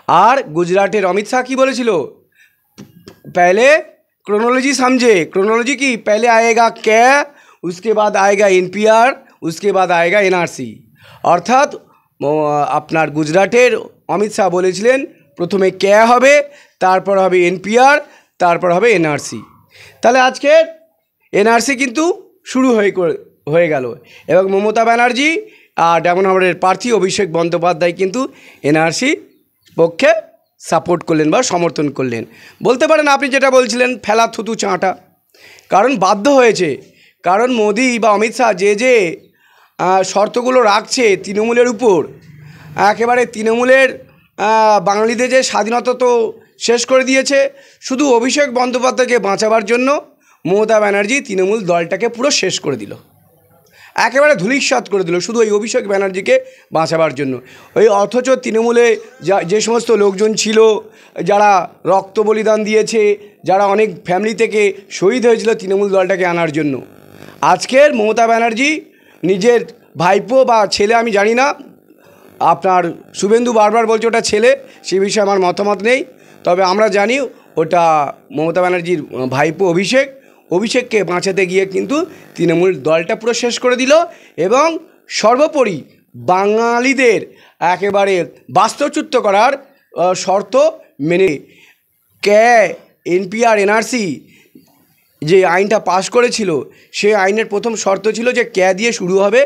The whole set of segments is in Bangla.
আর গুজরাটের অমিত শাহ কী বলেছিল, पहले क्रोनोलॉजी समझे। क्रोनोलॉजी की पहले आएगा क्या, उसके बाद आएगा एनपीआर, उसके बाद आएगा एनआरसी। অর্থাৎ আপনার গুজরাটের অমিত শাহ বলেছিলেন প্রথমে ক্যা হবে, তারপর হবে এনপিআর, তারপর হবে এনআরসি। তাহলে আজকের এনআরসি কিন্তু শুরু হয়ে গেল এবং মমতা ব্যানার্জি আর ডায়মন্ড হারবারের প্রার্থী অভিষেক বন্দ্যোপাধ্যায় কিন্তু এনআরসি পক্ষে সাপোর্ট করলেন বা সমর্থন করলেন। বলতে পারেন আপনি যেটা বলছিলেন ফেলা থুতু চাঁটা, কারণ বাধ্য হয়েছে। কারণ মোদি বা অমিত শাহ যে শর্তগুলো রাখছে তৃণমূলের উপর, একেবারে তৃণমূলের বাঙালিদের যে স্বাধীনতা তো শেষ করে দিয়েছে। শুধু অভিষেক বন্দ্যোপাধ্যায়কে বাঁচাবার জন্য মমতা ব্যানার্জি তৃণমূল দলটাকে পুরো শেষ করে দিল, একেবারে ধূলিসাৎ করে দিল শুধু ওই অভিষেক ব্যানার্জিকে বাঁচাবার জন্য। ওই অথচ তৃণমূলে যে সমস্ত লোকজন ছিল, যারা রক্ত বলিদান দিয়েছে, যারা অনেক ফ্যামিলি থেকে শহীদ হয়েছিল তৃণমূল দলটাকে আনার জন্য, আজকের মমতা ব্যানার্জি নিজের ভাইপো বা ছেলে আমি জানি না, আপনার শুভেন্দু বারবার বলছে ওটা ছেলে, সে বিষয়ে আমার মতামত নেই, তবে আমরা জানি ওটা মমতা ব্যানার্জির ভাইপো অভিষেককে বাঁচাতে গিয়ে কিন্তু তৃণমূল দলটা পুরো শেষ করে দিল এবং সর্বোপরি বাঙালিদের একেবারে বাস্তুচ্যুত করার শর্ত মেনে ক্যা এনপিআর এনআরসি যে আইনটা পাশ করেছিল, সেই আইনের প্রথম শর্ত ছিল যে ক্যা দিয়ে শুরু হবে।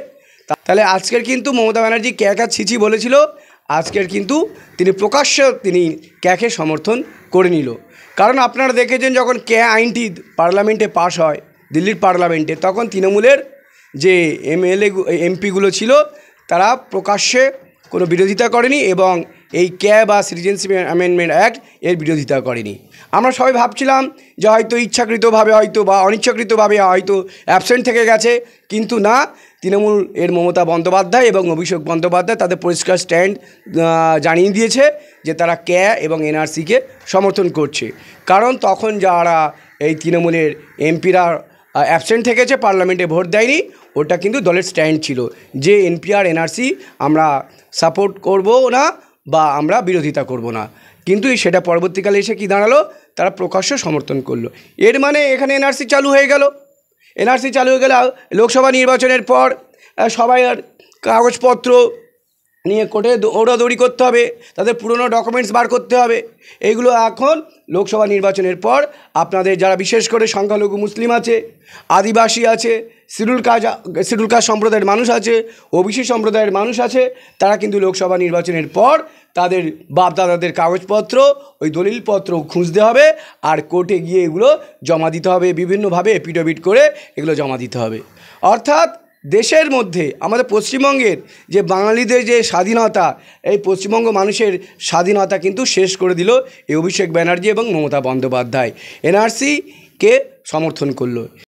তাহলে আজকের কিন্তু মমতা ব্যানার্জি ক্যাকা ছিচি বলেছিল, আজকের কিন্তু তিনি প্রকাশ্যে তিনি ক্যাকে সমর্থন করে নিল। কারণ আপনারা দেখেছেন যখন ক্যা আইনটি পার্লামেন্টে পাশ হয় দিল্লির পার্লামেন্টে, তখন তৃণমূলের যে এমপিগুলো ছিল তারা প্রকাশ্যে কোনো বিরোধিতা করেনি এবং এই ক্যা বা সিটিজেনশিপ অ্যামেন্ডমেন্ট অ্যাক্ট এর বিরোধিতা করেনি। আমরা সবাই ভাবছিলাম যে হয়তো ইচ্ছাকৃতভাবে হয়তো বা অনিচ্ছাকৃতভাবে হয়তো অ্যাবসেন্ট থেকে গেছে, কিন্তু না, তৃণমূল এর মমতা বন্দ্যোপাধ্যায় এবং অভিষেক বন্দ্যোপাধ্যায় তাদের পরিষ্কার স্ট্যান্ড জানিয়ে দিয়েছে যে তারা ক্যা এবং এনআরসিকে সমর্থন করছে। কারণ তখন যারা এই তৃণমূলের এমপিরা অ্যাবসেন্ট থেকেছে, পার্লামেন্টে ভোট দেয়নি, ওটা কিন্তু দলের স্ট্যান্ড ছিল যে এনপিআর এনআরসি আমরা সাপোর্ট করব না বা আমরা বিরোধিতা করব না। কিন্তু সেটা পরবর্তীকালে এসে কি দাঁড়ালো, তারা প্রকাশ্য সমর্থন করলো। এর মানে এখানে এনআরসি চালু হয়ে গেল। এনআরসি চালু হয়ে গেলে লোকসভা নির্বাচনের পর সবাই আর কাগজপত্র নিয়ে কোর্টে দৌড়াদৌড়ি করতে হবে, তাদের পুরনো ডকুমেন্টস বার করতে হবে। এইগুলো এখন লোকসভা নির্বাচনের পর আপনাদের যারা বিশেষ করে সংখ্যালঘু মুসলিম আছে, আদিবাসী আছে, শিডিউল কাস্ট সম্প্রদায়ের মানুষ আছে, ওবিসি সম্প্রদায়ের মানুষ আছে, তারা কিন্তু লোকসভা নির্বাচনের পর তাদের বাপদাদাদের কাগজপত্র ওই দলিলপত্র খুঁজতে হবে আর কোর্টে গিয়ে এগুলো জমা দিতে হবে, বিভিন্নভাবে এপিডেভিট করে এগুলো জমা দিতে হবে। অর্থাৎ দেশের মধ্যে আমাদের পশ্চিমবঙ্গের যে বাঙালিদের যে স্বাধীনতা, এই পশ্চিমবঙ্গ মানুষের স্বাধীনতা কিন্তু শেষ করে দিল এই অভিষেক ব্যানার্জি এবং মমতা বন্দ্যোপাধ্যায় এনআরসিকে সমর্থন করলো।